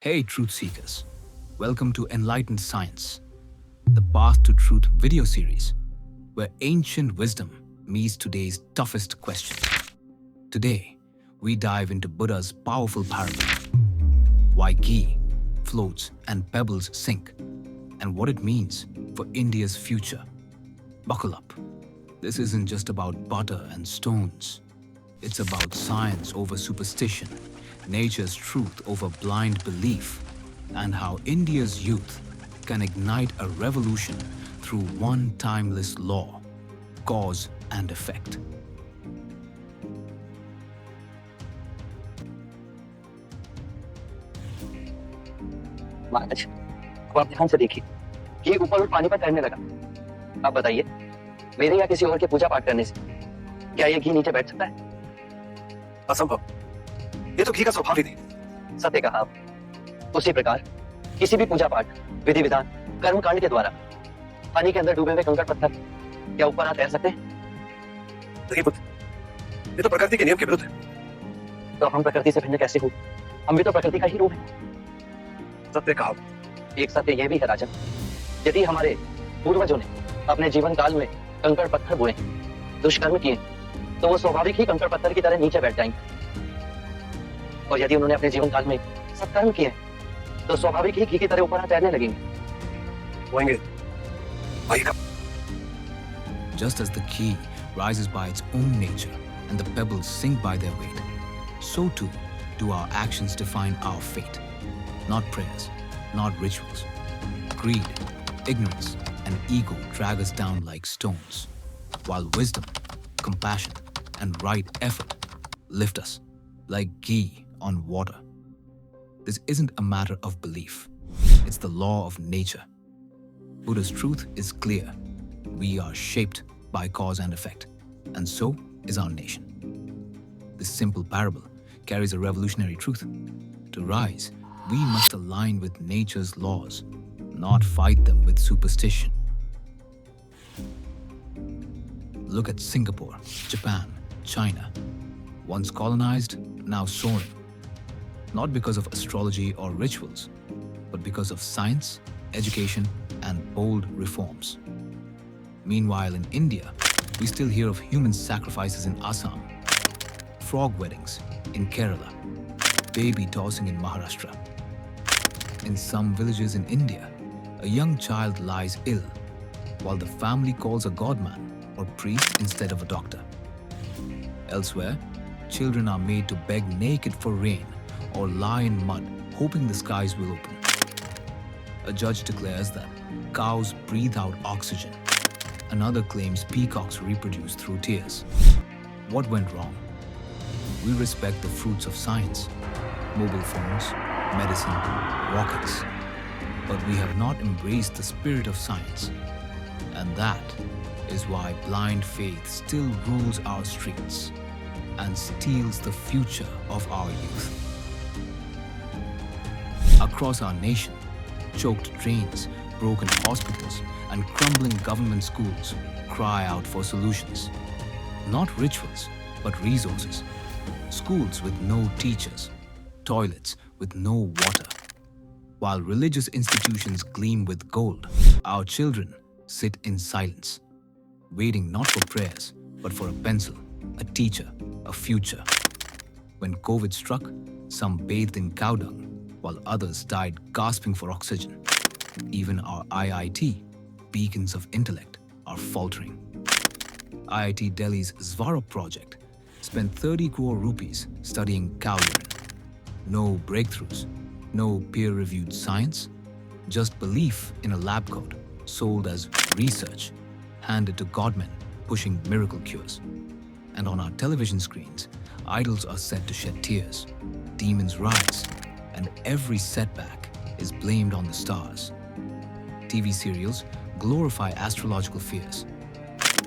Hey, truth seekers. Welcome to Enlightened Science, the Path to Truth video series, where ancient wisdom meets today's toughest questions. Today, we dive into Buddha's powerful parable, why ghee floats and pebbles sink, and what it means for India's future. Buckle up. This isn't just about butter and stones. It's about science over superstition, nature's truth over blind belief, and how India's youth can ignite a revolution through one timeless law, cause and effect. महाराज, अब आप ध्यान से देखिए, घी ऊपर और पानी पर तैरने लगा। आप बताइए, मेरे या किसी और के पूजा पाठ करने से क्या ये घी नीचे बैठ सकता है? असंभव। ये तो घी का स्वभाव ही नहीं। सत्य कहा आप। उसी प्रकार किसी भी पूजा पाठ, विधि विधान, कर्म कांड के द्वारा पानी के अंदर डूबे हुए कंकड़ पत्थर क्या ऊपर आ तैर सकते हैं? नहीं पुत्र, ये तो प्रकृति के नियम के विरुद्ध है। तो हम प्रकृति से भिन्न कैसे हो? हम भी तो प्रकृति का ही रूप है। सत्य कहा। एक सत्य यह भी है राजन, यदि हमारे पूर्वजों ने अपने जीवन काल में कंकड़ पत्थर बोए, दुष्कर्म किए, तो वो स्वाभाविक ही कंकड़ पत्थर की तरह नीचे बैठ जाएंगे। और यदि उन्होंने अपने जीवन काल में सत्कर्म किए, तो स्वाभाविक ही घी की तरह ऊपर तैरने लगेंगे। होंगे। Just as the ghee rises by its own nature and the pebbles sink by their weight, so too do our actions define our fate. Not prayers, not rituals. Greed, ignorance, and ego drag us down like stones, while wisdom, compassion, and right effort lift us like ghee on water. This isn't a matter of belief. It's the law of nature. Buddha's truth is clear. We are shaped by cause and effect, and so is our nation. This simple parable carries a revolutionary truth. To rise, we must align with nature's laws, not fight them with superstition. Look at Singapore, Japan, China. Once colonized, now soaring. Not because of astrology or rituals, but because of science, education, and bold reforms. Meanwhile, in India, we still hear of human sacrifices in Assam, frog weddings in Kerala, baby tossing in Maharashtra. In some villages in India, a young child lies ill, while the family calls a godman or priest instead of a doctor. Elsewhere, children are made to beg naked for rain or lie in mud, hoping the skies will open. A judge declares that cows breathe out oxygen. Another claims peacocks reproduce through tears. What went wrong? We respect the fruits of science, mobile phones, medicine, rockets. But we have not embraced the spirit of science. And that is why blind faith still rules our streets and steals the future of our youth. Across our nation, choked drains, broken hospitals, and crumbling government schools cry out for solutions. Not rituals, but resources. Schools with no teachers, toilets with no water. While religious institutions gleam with gold, our children sit in silence, waiting not for prayers, but for a pencil, a teacher, a future. When COVID struck, some bathed in cow dung, while others died gasping for oxygen. Even our IIT, beacons of intellect, are faltering. IIT Delhi's Svarup project spent 30 crore rupees studying cow urine. No breakthroughs, no peer-reviewed science, just belief in a lab coat sold as research, handed to godmen pushing miracle cures. And on our television screens, idols are said to shed tears, demons rise, and every setback is blamed on the stars. TV serials glorify astrological fears.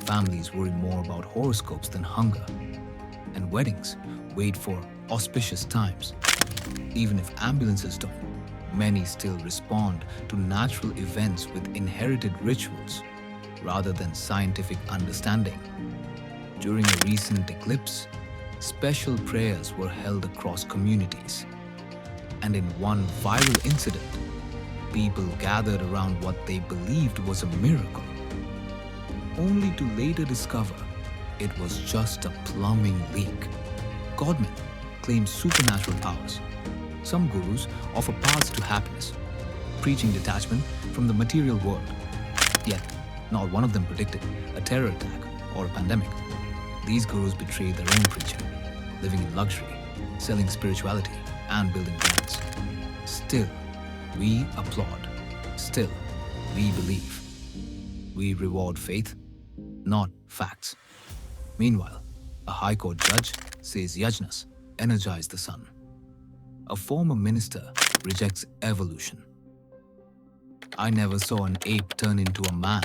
Families worry more about horoscopes than hunger. And weddings wait for auspicious times. Even if ambulances don't, many still respond to natural events with inherited rituals rather than scientific understanding. During a recent eclipse, special prayers were held across communities. And in one viral incident, people gathered around what they believed was a miracle, only to later discover it was just a plumbing leak. Godmen claim supernatural powers. Some gurus offer paths to happiness, preaching detachment from the material world. Yet, not one of them predicted a terror attack or a pandemic. These gurus betray their own preaching, living in luxury, selling spirituality, and building brands. Still, we applaud. Still, we believe. We reward faith, not facts. Meanwhile, a High Court judge says yajnas energize the sun. A former minister rejects evolution. I never saw an ape turn into a man,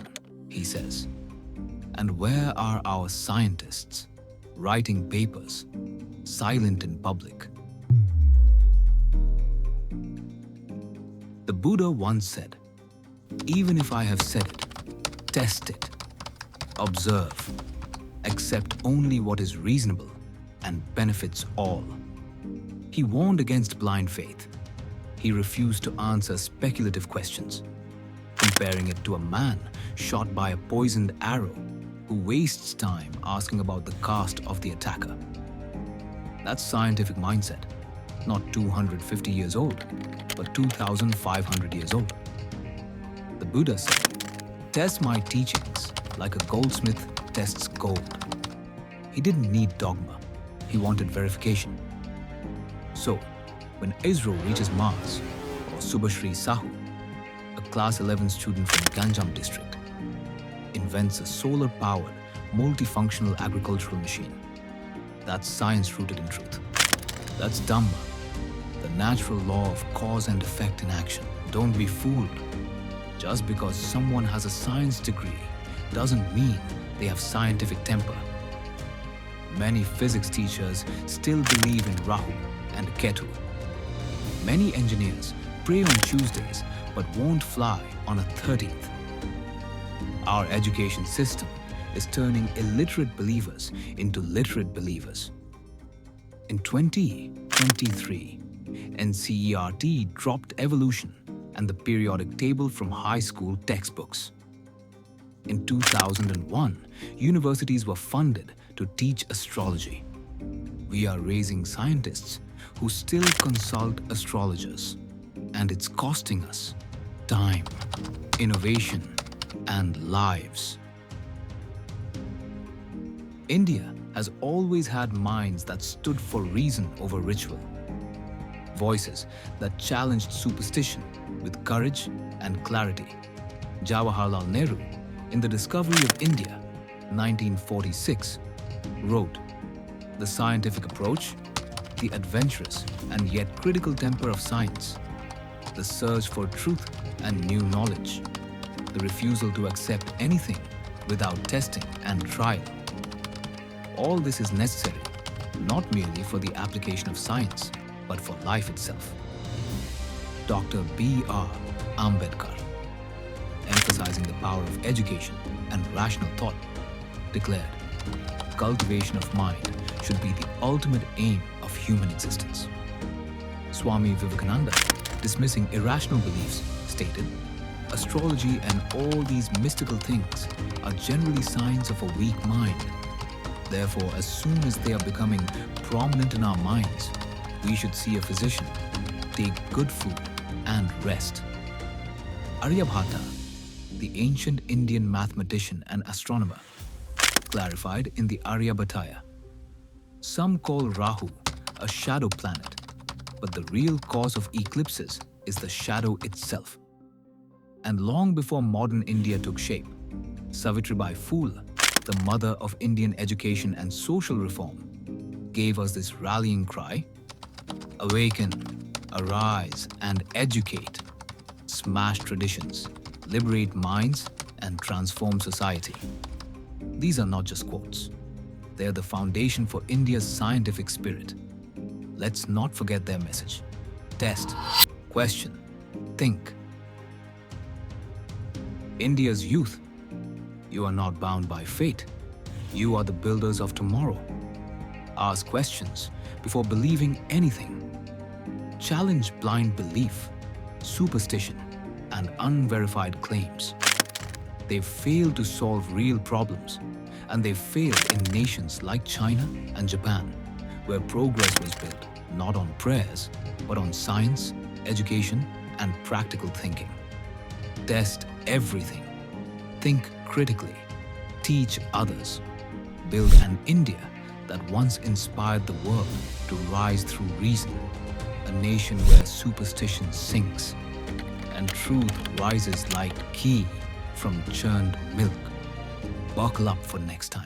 he says. And where are our scientists, writing papers, silent in public? The Buddha once said, "Even if I have said it, test it, observe, accept only what is reasonable and benefits all." He warned against blind faith. He refused to answer speculative questions, comparing it to a man shot by a poisoned arrow who wastes time asking about the caste of the attacker. That's scientific mindset, not 250 years old, but 2,500 years old. The Buddha said, "Test my teachings like a goldsmith tests gold." He didn't need dogma, he wanted verification. So, when Israel reaches Mars, or Subhashri Sahu, a class 11 student from Ganjam district, invents a solar-powered, multifunctional agricultural machine, that's science rooted in truth. That's Dhamma, the natural law of cause and effect in action. Don't be fooled. Just because someone has a science degree doesn't mean they have scientific temper. Many physics teachers still believe in Rahu and Ketu. Many engineers pray on Tuesdays but won't fly on a 13th. Our education system is turning illiterate believers into literate believers. In 2023, NCERT dropped evolution and the periodic table from high school textbooks. In 2001, universities were funded to teach astrology. We are raising scientists who still consult astrologers, and it's costing us time, innovation, and lives. India has always had minds that stood for reason over ritual, voices that challenged superstition with courage and clarity. Jawaharlal Nehru, in The Discovery of India, 1946, wrote, "The scientific approach, the adventurous and yet critical temper of science, the search for truth and new knowledge, the refusal to accept anything without testing and trial. All this is necessary, not merely for the application of science, but for life itself." Dr. B.R. Ambedkar, emphasizing the power of education and rational thought, declared, "Cultivation of mind should be the ultimate aim of human existence." Swami Vivekananda, dismissing irrational beliefs, stated, "Astrology and all these mystical things are generally signs of a weak mind. Therefore, as soon as they are becoming prominent in our minds, we should see a physician, take good food, and rest." Aryabhata, the ancient Indian mathematician and astronomer, clarified in the Aryabhataya, "Some call Rahu a shadow planet, but the real cause of eclipses is the shadow itself." And long before modern India took shape, Savitribai Phule, the mother of Indian education and social reform, gave us this rallying cry: "Awaken, arise, and educate. Smash traditions, liberate minds, and transform society." These are not just quotes. They are the foundation for India's scientific spirit. Let's not forget their message. Test, question, think. India's youth, you are not bound by fate. You are the builders of tomorrow. Ask questions before believing anything. challenge blind belief, superstition, and unverified claims. They fail to solve real problems, and they fail in nations like China and Japan, where progress was built not on prayers, but on science, education, and practical thinking. Test everything. Think critically. Teach others. Build an India that once inspired the world to rise through reason, a nation where superstition sinks and truth rises like ghee from churned milk. Buckle up for next time.